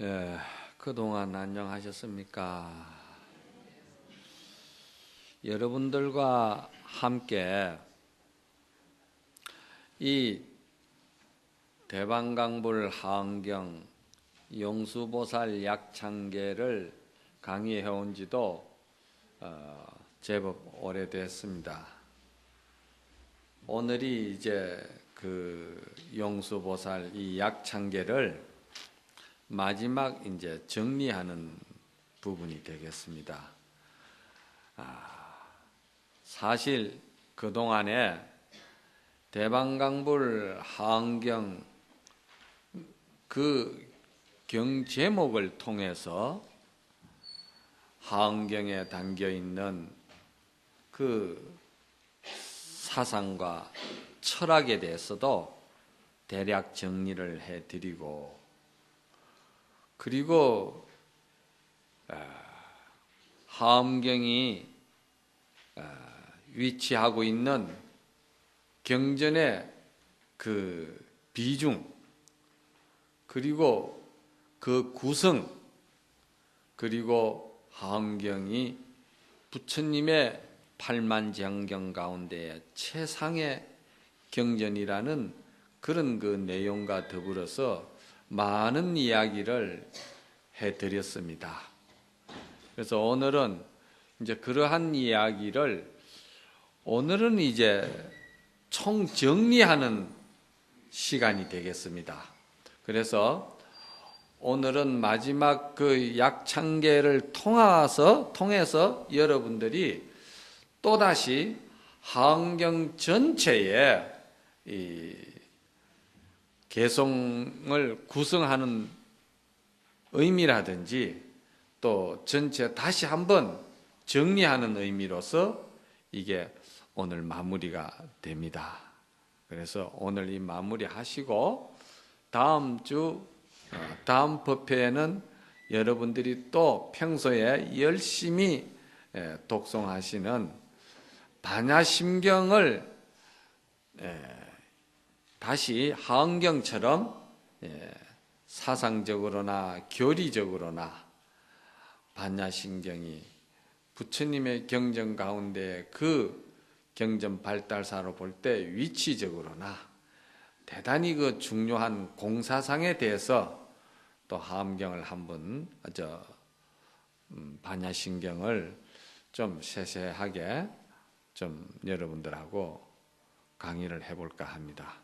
예, 그동안 안녕하셨습니까? 여러분들과 함께 이 대방강불 하은경 용수보살 약창계를 강의해 온 지도 제법 오래됐습니다. 오늘이 이제 그 용수보살 이 약창계를 마지막 이제 정리하는 부분이 되겠습니다. 사실 그동안에 대방강불 하은경 그 경 제목을 통해서 하은경에 담겨 있는 그 사상과 철학에 대해서도 대략 정리를 해드리고, 그리고 하은경이 위치하고 있는 경전의 그 비중, 그리고 그 구성, 그리고 하은경이 부처님의 팔만정경 가운데 최상의 경전이라는 그런 그 내용과 더불어서 많은 이야기를 해드렸습니다. 그래서 오늘은 이제 그러한 이야기를 오늘은 이제 총정리하는 시간이 되겠습니다. 그래서 오늘은 마지막 그 약창계를 통해서 여러분들이 또다시 하은경 전체의 이 개성을 구성하는 의미라든지 또 전체 다시 한번 정리하는 의미로서 이게 오늘 마무리가 됩니다. 그래서 오늘 이 마무리 하시고 다음 법회에는 여러분들이 또 평소에 열심히 독송하시는 반야심경을 다시 하은경처럼 사상적으로나 교리적으로나 반야심경이 부처님의 경전 가운데 그 경전 발달사로 볼 때 위치적으로나 대단히 그 중요한 공사상에 대해서 또 하은경을 한번 반야심경을 좀 세세하게 좀 여러분들하고 강의를 해볼까 합니다.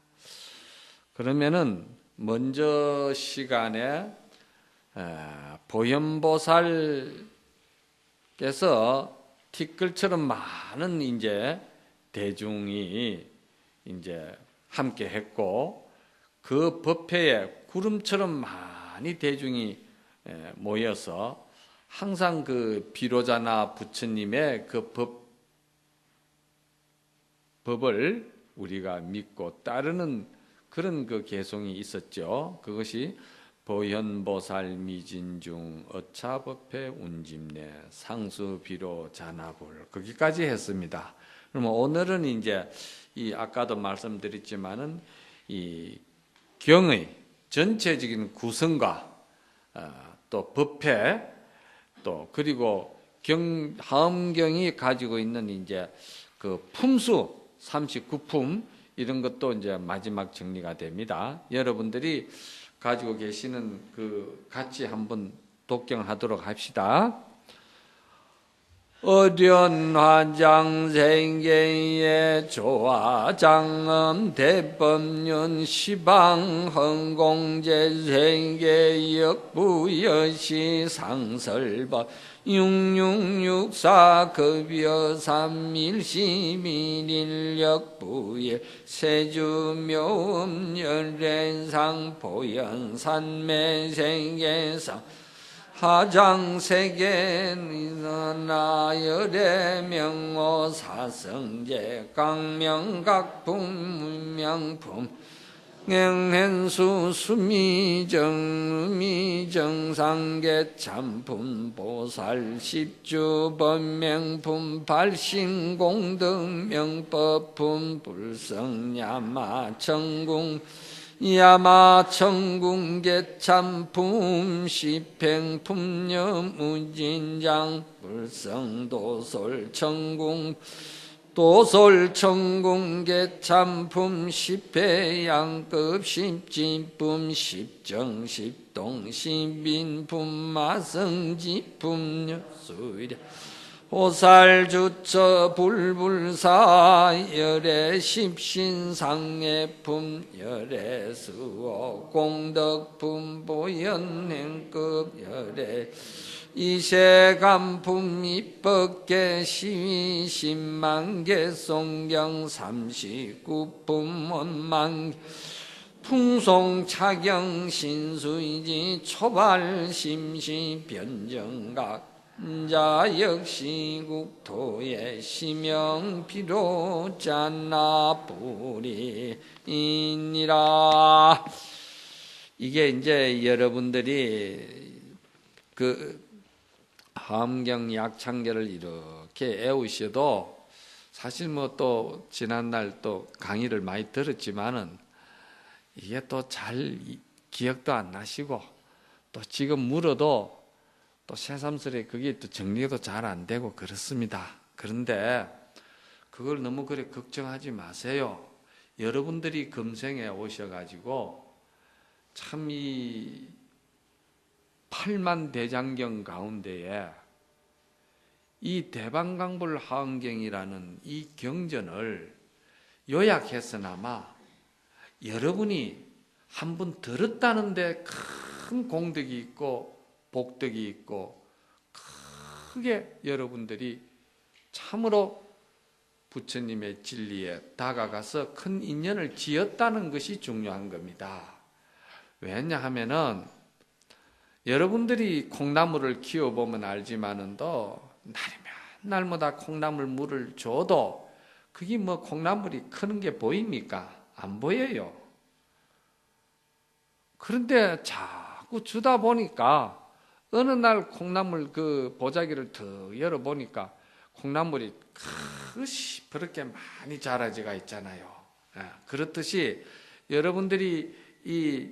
그러면은 먼저 시간에 보현보살께서 티끌처럼 많은 이제 대중이 이제 함께 했고, 그 법회에 구름처럼 많이 대중이 모여서 항상 그 비로자나 부처님의 그 법을 우리가 믿고 따르는 그런 그 개송이 있었죠. 그것이 보현보살 미진중 어차법회 운집내 상수비로 자나불, 거기까지 했습니다. 그러면 오늘은 이제 이 아까도 말씀드렸지만은 이 경의 전체적인 구성과 또 법회, 또 그리고 하은경이 가지고 있는 이제 그 품수 39품 이런 것도 이제 마지막 정리가 됩니다. 여러분들이 가지고 계시는 그 같이 한번 독경하도록 합시다. 어련화장생계의 조화장엄 대법륜 시방헌공제생계 역부여시 상설법 6664 급여 3일시민일역부의 세주묘음 열례상 보현산매생계상 하장세계 나열의 명호 사성제 강명각품 명품 영행수 수미정상계 참품 보살 십주 번명품 발신공등 명법품 불성야마 천궁 야마천궁계참품 시팽품녀무진장 불성도솔천궁 도솔천궁계참품 십회양급 십진품 십정십동 십인품 마성지품 여수이랴 호살주처 불불사 열애 십신상해품 열애 수호 공덕품 보현행급 열애 이세간품 입법계 시위 십만계 송경 삼십구품 원만 풍송차경 신수이지 초발 심시 변정각 자 역시 국토의 시명 비로자나 뿌리이니라. 이게 이제 여러분들이 그 함경 약창계를 이렇게 애우셔도 사실 뭐 또 지난날 또 강의를 많이 들었지만은 이게 또 잘 기억도 안 나시고 또 지금 물어도 또 새삼스레 그게 또 정리도 잘 안 되고 그렇습니다. 그런데 그걸 너무 그래 걱정하지 마세요. 여러분들이 금생에 오셔가지고 참 이 8만 대장경 가운데에 이 대방강불 하은경이라는 이 경전을 요약해서나마 여러분이 한번 들었다는데 큰 공덕이 있고 복덕이 있고 크게 여러분들이 참으로 부처님의 진리에 다가가서 큰 인연을 지었다는 것이 중요한 겁니다. 왜냐하면은 여러분들이 콩나물을 키워보면 알지만은 또 날이면 날마다 콩나물 물을 줘도 그게 뭐 콩나물이 크는 게 보입니까? 안 보여요. 그런데 자꾸 주다 보니까 어느 날 콩나물 그 보자기를 더 열어보니까 콩나물이 크시 그렇게 많이 자라지가 있잖아요. 그렇듯이 여러분들이 이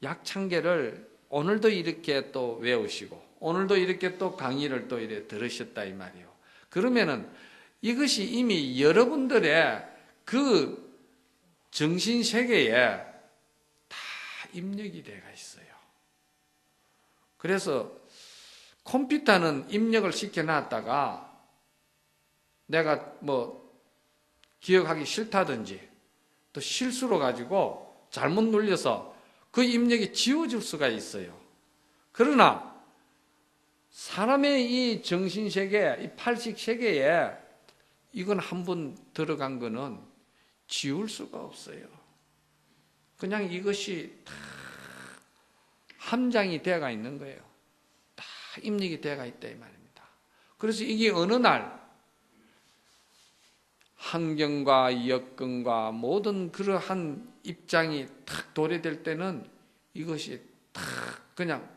약창계를 오늘도 이렇게 또 외우시고 오늘도 이렇게 또 강의를 또 이렇게 들으셨다 이 말이에요. 그러면은 이것이 이미 여러분들의 그 정신세계에 다 입력이 되어 있어요. 그래서 컴퓨터는 입력을 시켜놨다가 내가 뭐 기억하기 싫다든지 또 실수로 가지고 잘못 눌려서 그 입력이 지워질 수가 있어요. 그러나 사람의 이 정신세계, 이 팔식세계에 이건 한번 들어간 거는 지울 수가 없어요. 그냥 이것이 다 함장이 되어가 있는 거예요. 다 입력이 되어가 있다 이 말입니다. 그래서 이게 어느 날 환경과 여건과 모든 그러한 입장이 탁 도래될 때는 이것이 탁 그냥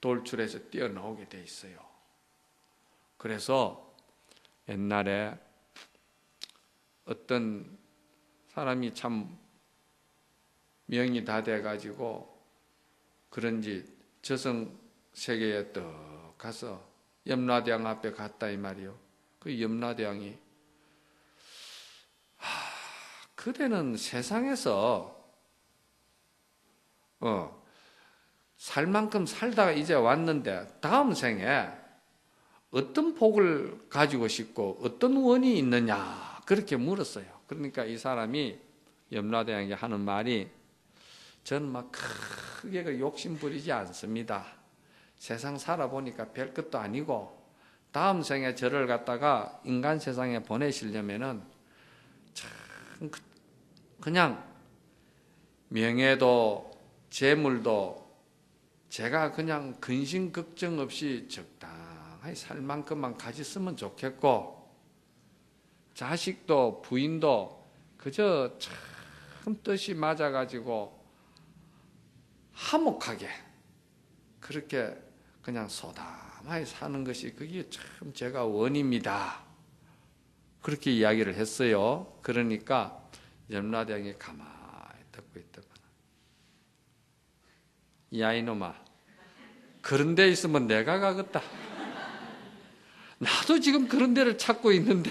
돌출해서 뛰어나오게 돼 있어요. 그래서 옛날에 어떤 사람이 참 명이 다 돼가지고 그런지 저승세계에 떡 가서 염라대왕 앞에 갔다 이 말이요. 그 염라대왕이 그대는 세상에서 살 만큼 살다가 이제 왔는데 다음 생에 어떤 복을 가지고 싶고 어떤 원이 있느냐 그렇게 물었어요. 그러니까 이 사람이 염라대왕에게 하는 말이 저는 막 크게 욕심 부리지 않습니다. 세상 살아보니까 별 것도 아니고 다음 생에 저를 갖다가 인간 세상에 보내시려면은 참 그냥 명예도 재물도 제가 그냥 근심 걱정 없이 적당히 살 만큼만 가졌으면 좋겠고 자식도 부인도 그저 참 뜻이 맞아가지고 화목하게 그렇게 그냥 소담하게 사는 것이 그게 참 제가 원입니다. 그렇게 이야기를 했어요. 그러니까 염라대왕이 가만히 듣고 있더만 야 이놈아, 그런 데 있으면 내가 가겠다. 나도 지금 그런 데를 찾고 있는데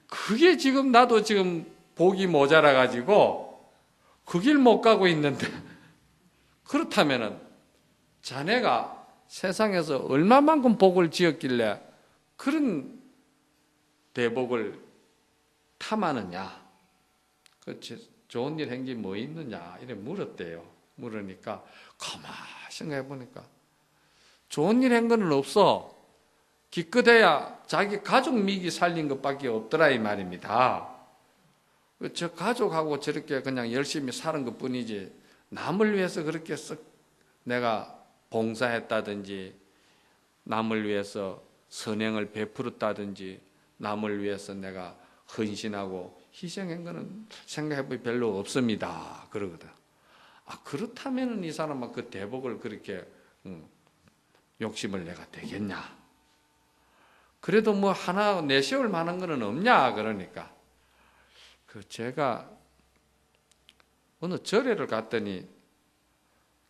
그게 지금 나도 지금 복이 모자라 가지고 그 길 못 가고 있는데, 그렇다면은 자네가 세상에서 얼마만큼 복을 지었길래 그런 대복을 탐하느냐, 그렇지, 좋은 일 한 게 뭐 있느냐 이래 물었대요. 물으니까 가만히 생각해 보니까 좋은 일 한 거는 없어. 기껏해야 자기 가족 미기 살린 것밖에 없더라 이 말입니다. 저 가족하고 저렇게 그냥 열심히 사는 것뿐이지, 남을 위해서 그렇게 썩 내가 봉사했다든지, 남을 위해서 선행을 베풀었다든지, 남을 위해서 내가 헌신하고 희생한 거는 생각해보니 별로 없습니다. 그러거든. 그렇다면 이 사람은 그 대복을 그렇게 욕심을 내가 되겠냐? 그래도 뭐 하나 내세울 만한 거는 없냐? 그러니까 제가 어느 절에를 갔더니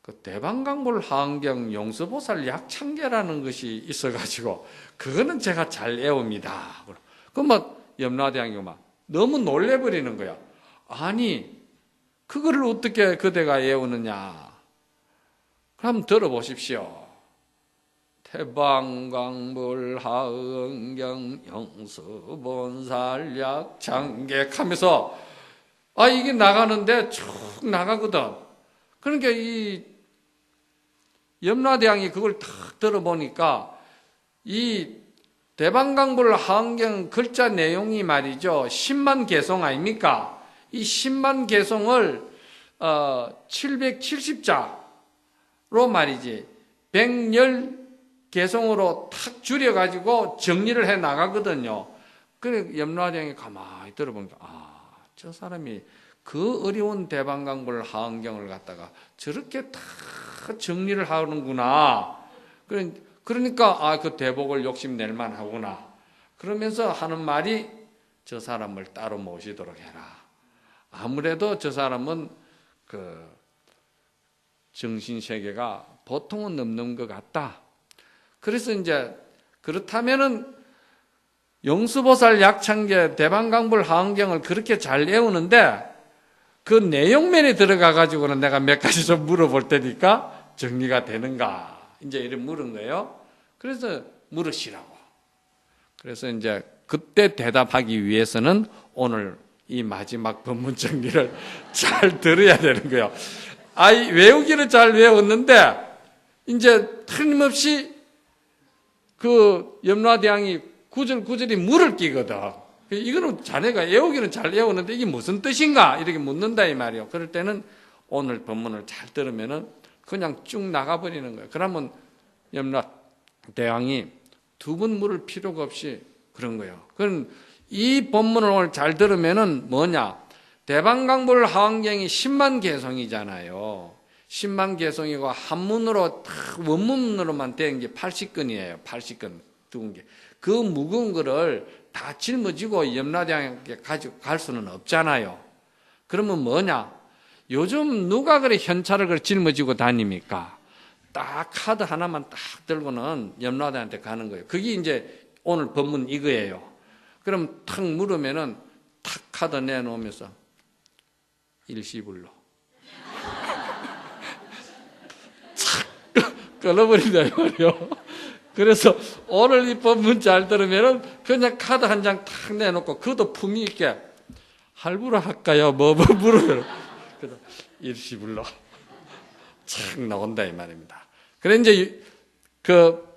그 대방강불 하은경 용서보살 약창계라는 것이 있어가지고 그거는 제가 잘 애웁니다. 그럼 막 염라대왕이 막 너무 놀래버리는 거야. 아니 그거를 어떻게 그대가 애우느냐? 그럼 들어보십시오. 대방강불 하은경 용서보살 약창계 하면서 이게 나가는데 쭉 나가거든. 그러니까 이 염라대왕이 그걸 탁 들어보니까 이 대방강불 하은경 글자 내용이 말이죠, 10만 개송 아닙니까? 이 10만 개송을 770자로 말이지 110 개송으로 탁 줄여가지고 정리를 해 나가거든요. 그래 염라대왕이 가만히 들어보니까 저 사람이 그 어려운 대방강불 하은경을 갖다가 저렇게 다 정리를 하는구나. 그러니까 그 대복을 욕심낼 만하구나. 그러면서 하는 말이 저 사람을 따로 모시도록 해라. 아무래도 저 사람은 그 정신세계가 보통은 넘는 것 같다. 그래서 이제 그렇다면은 용수보살 약창계 대방강불 하은경을 그렇게 잘 외우는데 그 내용면에 들어가 가지고는 내가 몇 가지 좀 물어볼 테니까 정리가 되는가, 이제 이런 물은 거예요. 그래서 물으시라고. 그래서 이제 그때 대답하기 위해서는 오늘 이 마지막 법문 정리를 잘 들어야 되는 거예요. 외우기를 잘 외웠는데 이제 틀림없이 그 염라대왕이 구절구절이 물을 끼거든. 이거는 자네가 외우기는 잘 외우는데 이게 무슨 뜻인가? 이렇게 묻는다 이 말이에요. 그럴 때는 오늘 법문을 잘 들으면은 그냥 쭉 나가버리는 거예요. 그러면 염라대왕이 두 번 물을 필요가 없이 그런 거예요. 그럼 이 법문을 오늘 잘 들으면은 뭐냐? 대방강불 하은경이 10만 개송이잖아요. 10만 개송이고 한문으로 원문으로만 된 게 80건이에요. 80건 두근 게. 그 무거운 거를 다 짊어지고 염라대왕께 가지고 갈 수는 없잖아요. 그러면 뭐냐? 요즘 누가 그래 현찰을 그래 짊어지고 다닙니까? 딱 카드 하나만 딱 들고는 염라대왕한테 가는 거예요. 그게 이제 오늘 법문 이거예요. 그럼 탁 물으면은 탁 카드 내놓으면서 일시불로 착 끊어버린다 이 말이요. 그래서 오늘 이 법문 잘 들으면은 그냥 카드 한 장 탁 내놓고 그것도 품위 있게 할부로 할까요? 뭐 물으면 그래서 일시불로 착 나온다 이 말입니다. 그래 이제 그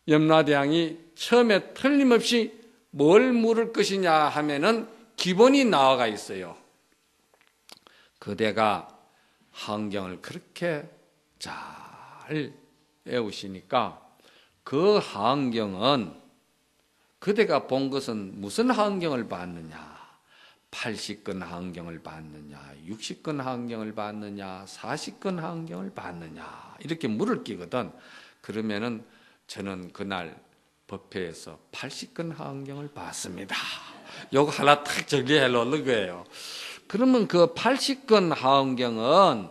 염라대왕이 처음에 틀림없이 뭘 물을 것이냐 하면은 기본이 나와가 있어요. 그대가 하은경을 그렇게 잘 외우시니까 그 하은경은 그대가 본 것은 무슨 하은경을 봤느냐? 80건 하은경을 봤느냐? 60건 하은경을 봤느냐? 40건 하은경을 봤느냐? 이렇게 물을 끼거든. 그러면은 저는 그날 법회에서 80건 하은경을 봤습니다. 요거 하나 탁 정리해 놓는 거예요. 그러면 그 80건 하은경은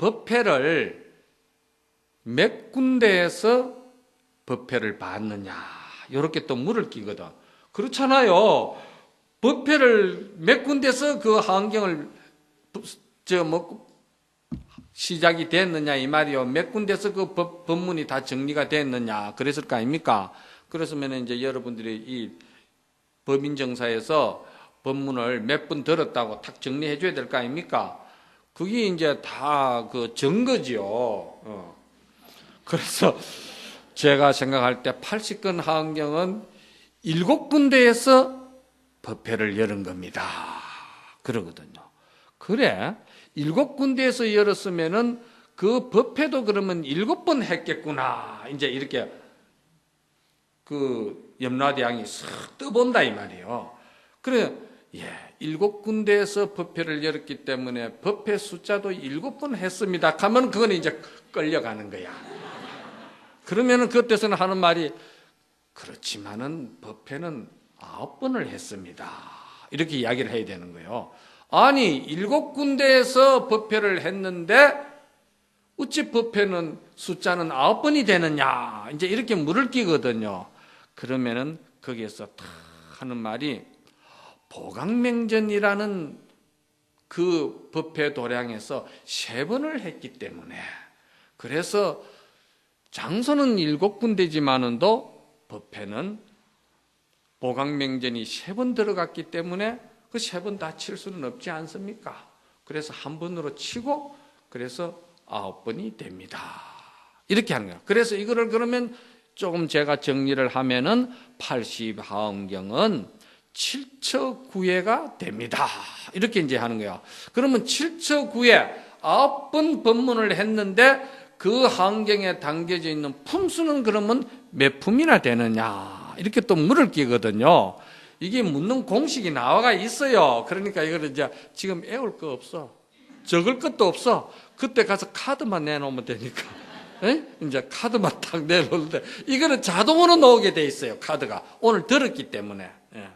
법회를 몇 군데에서 법회를 받느냐 이렇게 또 물을 끼거든. 그렇잖아요. 법회를 몇 군데서 그 하원경을 시작이 됐느냐 이 말이요. 몇 군데서 그 법문이 다 정리가 됐느냐 그랬을 거 아닙니까? 그랬으면 이제 여러분들이 이 법인정사에서 법문을 몇 분 들었다고 탁 정리해 줘야 될 거 아닙니까? 그게 이제 다 그 증거지요. 그래서 제가 생각할 때 80건 하원경은 7군데에서 법회를 열은 겁니다. 그러거든요. 그래, 7군데에서 열었으면은 그 법회도 그러면 7번 했겠구나. 이제 이렇게 그 염라대왕이 싹 떠본다 이 말이에요. 그래, 7군데에서 법회를 열었기 때문에 법회 숫자도 7번 했습니다. 하면 그건 이제 끌려가는 거야. 그러면은 그때서는 하는 말이 그렇지만은 법회는 9번을 했습니다. 이렇게 이야기를 해야 되는 거예요. 아니 7군데에서 법회를 했는데 어찌 법회는 숫자는 9번이 되느냐 이제 이렇게 물을 끼거든요. 그러면은 거기에서 탁 하는 말이 보강맹전이라는 그 법회 도량에서 3번을 했기 때문에 그래서 장소는 7군데지만은도 법회는 보강맹전이 3번 들어갔기 때문에 그 3번 다 칠 수는 없지 않습니까? 그래서 한 번으로 치고 그래서 9번이 됩니다. 이렇게 하는 거예요. 그래서 이거를 그러면 조금 제가 정리를 하면은 80하원경은 7처9회가 됩니다. 이렇게 이제 하는 거예요. 그러면 7처9회 9번 법문을 했는데 그 하원경에 담겨져 있는 품수는 그러면 몇 품이나 되느냐 이렇게 또 물을 끼거든요. 이게 묻는 공식이 나와가 있어요. 그러니까 이거를 이제 지금 애울 거 없어. 적을 것도 없어. 그때 가서 카드만 내놓으면 되니까. 에? 이제 카드만 딱 내놓는데 이거는 자동으로 나오게 돼 있어요. 카드가 오늘 들었기 때문에. 예.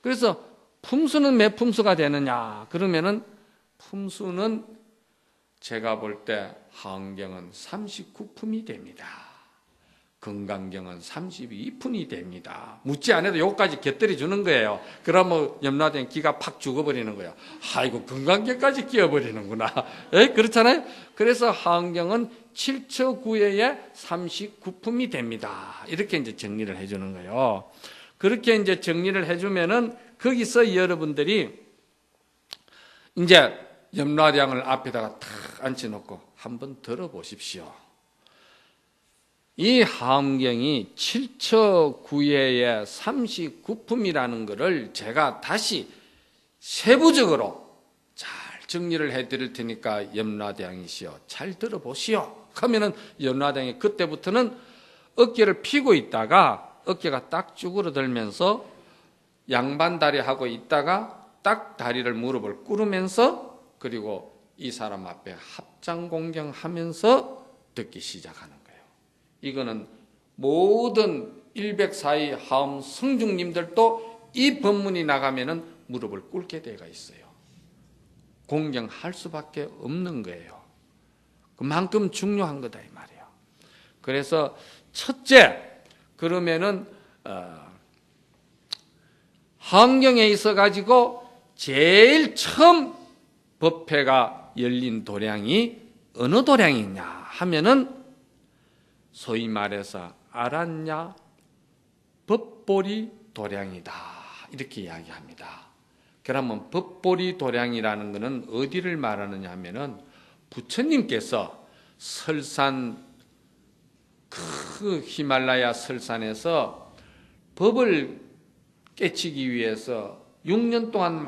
그래서 품수는 몇 품수가 되느냐? 그러면은 품수는 제가 볼 때 하원경은 39품이 됩니다. 건강경은 32품이 됩니다. 묻지 않아도 요까지 곁들여 주는 거예요. 그러면 염라대왕 기가 팍 죽어버리는 거예요. 아이고 건강경까지 끼워버리는구나. 에? 그렇잖아요. 그래서 하원경은 7처9회에 39품이 됩니다. 이렇게 이제 정리를 해주는 거예요. 그렇게 이제 정리를 해주면은 거기서 여러분들이 이제 염라대왕을 앞에다가 탁 앉혀놓고 한번 들어보십시오. 이 하원경이 7처9회에 39품이라는 것을 제가 다시 세부적으로 잘 정리를 해드릴 테니까 염라대왕이시여 잘 들어보시오. 하면은 염라대왕이 그때부터는 어깨를 펴고 있다가 어깨가 딱 쭈그러들면서 양반다리 하고 있다가 딱 다리를 무릎을 꿇으면서 그리고 이 사람 앞에 합장공경하면서 듣기 시작하는 거예요. 이거는 모든 104위 하엄 성중님들도 이 법문이 나가면은 무릎을 꿇게 되어 있어요. 공경할 수밖에 없는 거예요. 그만큼 중요한 거다 이 말이에요. 그래서 첫째 그러면은 하원경에 있어 가지고 제일 처음 법회가 열린 도량이 어느 도량이냐 하면은 소위 말해서 아란야 법보리 도량이다 이렇게 이야기합니다. 그러면 법보리 도량이라는 것은 어디를 말하느냐 하면은 부처님께서 설산 그 히말라야 설산에서 법을 깨치기 위해서 6년 동안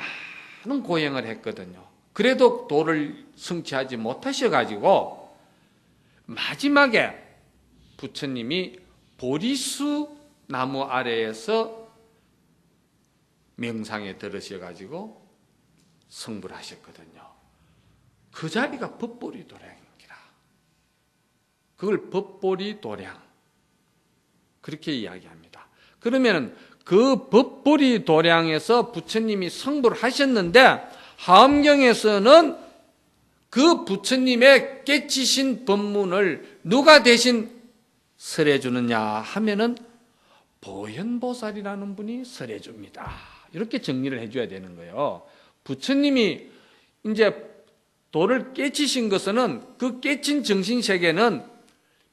많은 고행을 했거든요. 그래도 도를 성취하지 못하셔가지고 마지막에 부처님이 보리수 나무 아래에서 명상에 들으셔가지고 성불 하셨거든요. 그 자리가 법보리 도량이라. 그걸 법보리 도량 그렇게 이야기합니다. 그러면은 그 법보리 도량에서 부처님이 성불 하셨는데 하엄경에서는 그 부처님의 깨치신 법문을 누가 대신 설해 주느냐 하면은 보현보살이라는 분이 설해 줍니다. 이렇게 정리를 해줘야 되는 거예요. 부처님이 이제 도를 깨치신 것은 그 깨친 정신세계는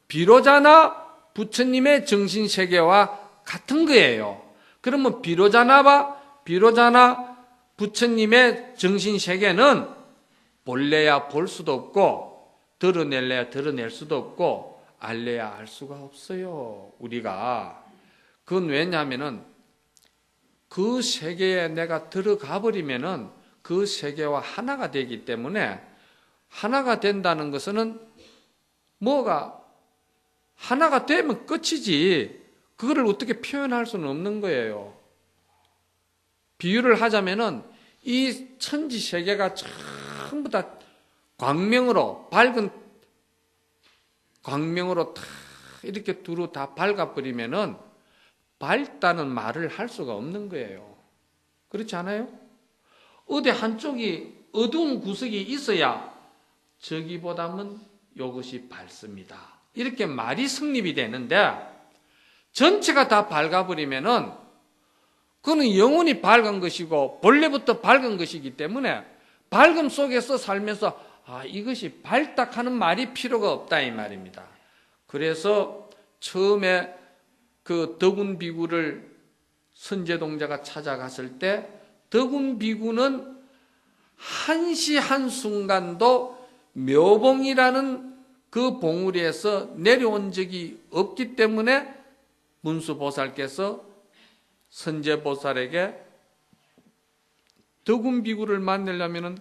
비로자나 부처님의 정신세계와 같은 거예요. 그러면 비로자나 부처님의 정신세계는 볼래야 볼 수도 없고 드러낼래야 드러낼 수도 없고 알래야 알 수가 없어요. 우리가. 그건 왜냐하면은 그 세계에 내가 들어가 버리면은 그 세계와 하나가 되기 때문에 하나가 된다는 것은 뭐가 하나가 되면 끝이지 그거를 어떻게 표현할 수는 없는 거예요. 비유를 하자면은 이 천지 세계가 전부 다 광명으로 밝은 광명으로 다 이렇게 두루 다 밝아버리면은 밝다는 말을 할 수가 없는 거예요. 그렇지 않아요? 어디 한쪽이 어두운 구석이 있어야 저기보다는 이것이 밝습니다. 이렇게 말이 성립이 되는데 전체가 다 밝아버리면은 그는 영원히 밝은 것이고 본래부터 밝은 것이기 때문에 밝음 속에서 살면서 이것이 밝다 하는 말이 필요가 없다 이 말입니다. 그래서 처음에 그 덕운 비구를 선제동자가 찾아갔을 때 덕운 비구는 한시 한순간도 묘봉이라는 그 봉우리에서 내려온 적이 없기 때문에 문수보살께서 선제보살에게 덕운 비구를 만나려면